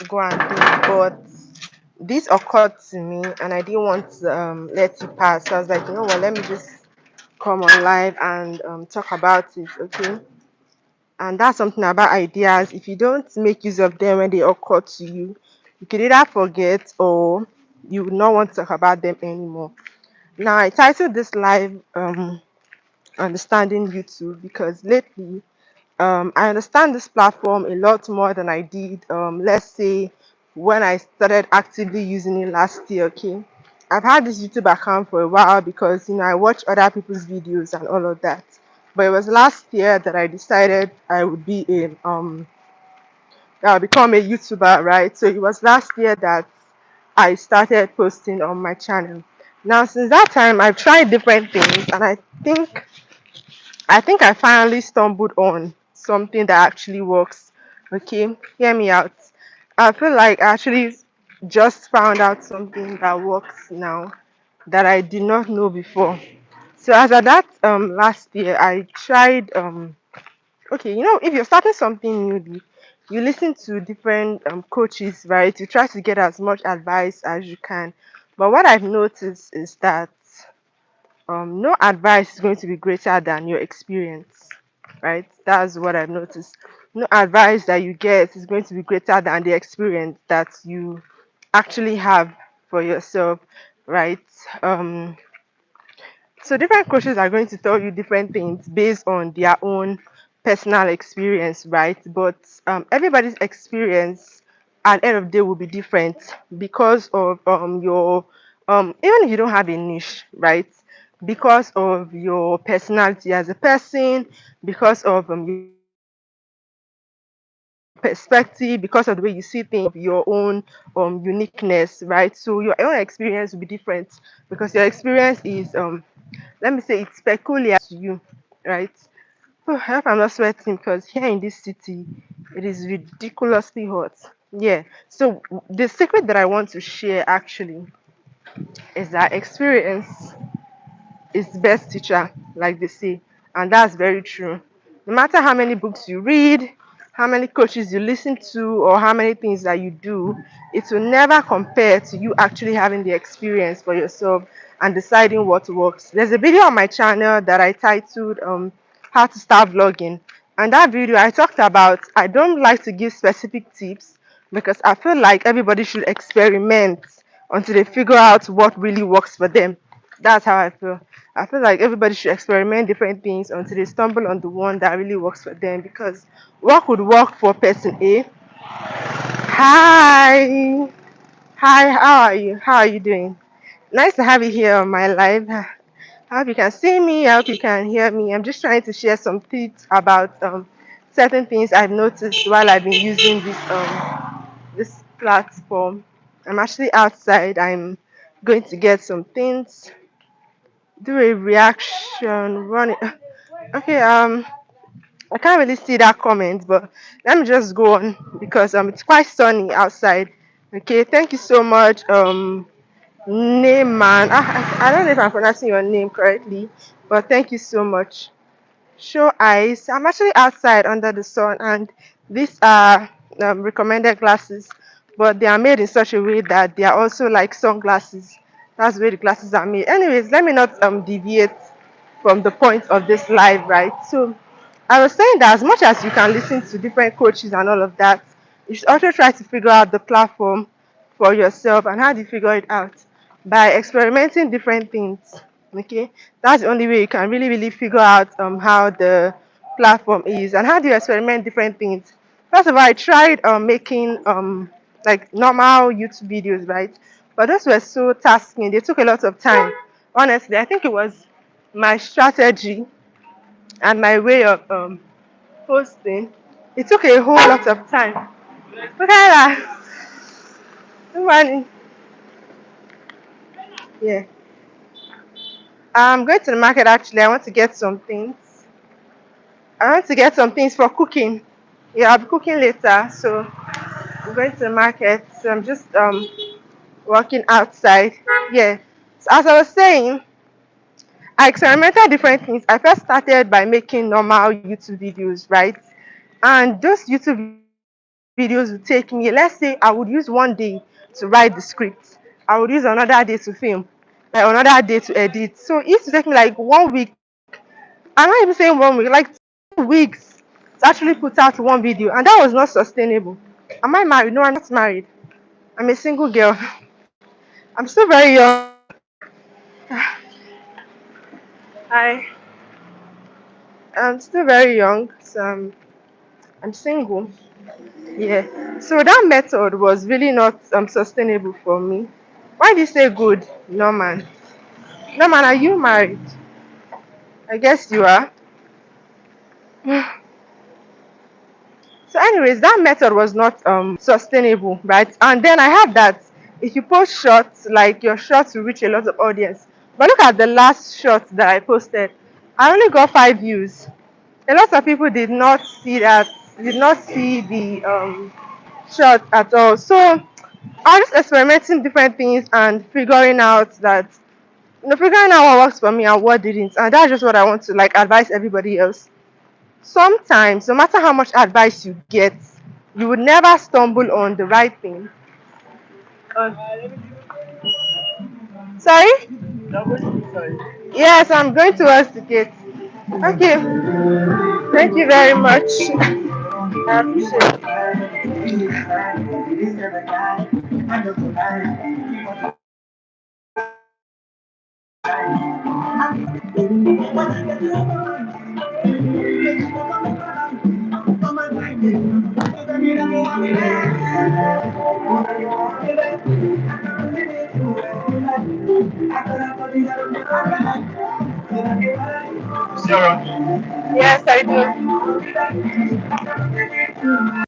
go and do, but this occurred to me and I didn't want to let it pass. So I was like, you know what, let me just come on live and talk about it, okay? And that's something about ideas. If you don't make use of them when they occur to you, you could either forget or you would not want to talk about them anymore. Now, I titled this live Understanding YouTube because lately I understand this platform a lot more than I did, let's say, when I started actively using it last year, okay? I've had this YouTube account for a while because, I watch other people's videos and all of that. But it was last year that I decided I would become a YouTuber, right? So it was last year that I started posting on my channel. Now, since that time, I've tried different things, and I think I finally stumbled on something that actually works. Okay, hear me out. I feel like I actually just found out something that works now that I did not know before. So as of that last year, I tried okay, if you're starting something newly, you listen to different coaches, right? You try to get as much advice as you can. But what I've noticed is that no advice is going to be greater than your experience, right? That's what I've noticed. No advice that you get is going to be greater than the experience that you actually have for yourself, right? Um, so different coaches are going to tell you different things based on their own personal experience, right? But everybody's experience at the end of the day will be different because of your even if you don't have a niche, right? Because of your personality as a person, because of your perspective, because of the way you see things, your own uniqueness, right? So your own experience will be different because your experience is let me say it's peculiar to you, right? Oh, I hope I'm not sweating because here in this city it is ridiculously hot. Yeah. So the secret that I want to share actually is that experience is the best teacher, like they say, and that's very true. No matter how many books you read, how many coaches you listen to, or how many things that you do, it will never compare to you actually having the experience for yourself and deciding what works. There's a video on my channel that I titled How to Start Vlogging. And that video I talked about, I don't like to give specific tips because I feel like everybody should experiment until they figure out what really works for them. That's how I feel. I feel like everybody should experiment different things until they stumble on the one that really works for them. Because what could work for person A? Hi, hi, how are you? How are you doing? Nice to have you here on my live. I hope you can see me. I hope you can hear me. I'm just trying to share some tips about certain things I've noticed while I've been using this platform. I'm actually outside. I'm going to get some things, do a reaction, run it. Okay, I can't really see that comment, but let me just go on because it's quite sunny outside. Okay, thank you so much, Neyman. I don't know if I'm pronouncing your name correctly, but thank you so much. Show eyes. I'm actually outside under the sun, and these are recommended glasses, but they are made in such a way that they are also like sunglasses. That's the way the glasses are made. Anyways, let me not deviate from the point of this live, right? So I was saying that as much as you can listen to different coaches and all of that, you should also try to figure out the platform for yourself. And how do you figure it out? By experimenting different things. Okay, that's the only way you can really figure out how the platform is. And how do you experiment different things? First of all, I tried making like normal YouTube videos, right? But those were so tasking. They took a lot of time. Honestly, I think it was my strategy and my way of posting. It took a whole lot of time. Look at that. Good morning. Yeah. I'm going to the market actually. I want to get some things. I want to get some things for cooking. Yeah, I'll be cooking later. So I'm going to the market. So I'm just walking outside. Yeah. So as I was saying, I experimented different things. I first started by making normal YouTube videos, right? And those YouTube videos videos would take me. Let's say I would use one day to write the script. I would use another day to film, like another day to edit. So it used to take me like 1 week. I'm not even saying 1 week, like 2 weeks to actually put out one video, and that was not sustainable. Am I married? No, I'm not married. I'm a single girl. I'm still very young. I I'm still very young, so I'm single. Yeah. So that method was really not sustainable for me. Why do you say good? No man. No man, are you married? I guess you are. So, anyways, that method was not sustainable, right? And then I had that if you post shorts, like your shorts will reach a lot of audience. But look at the last short that I posted. I only got 5 views. A lot of people did not see that, did not see the short at all. So I was just experimenting different things and figuring out that, figuring out what works for me and what didn't. And that's just what I want to like advise everybody else. Sometimes, no matter how much advice you get, you would never stumble on the right thing. Uh, Sorry? Yes, I'm going towards the gate. Okay, thank you very much. I appreciate. Yes, I do.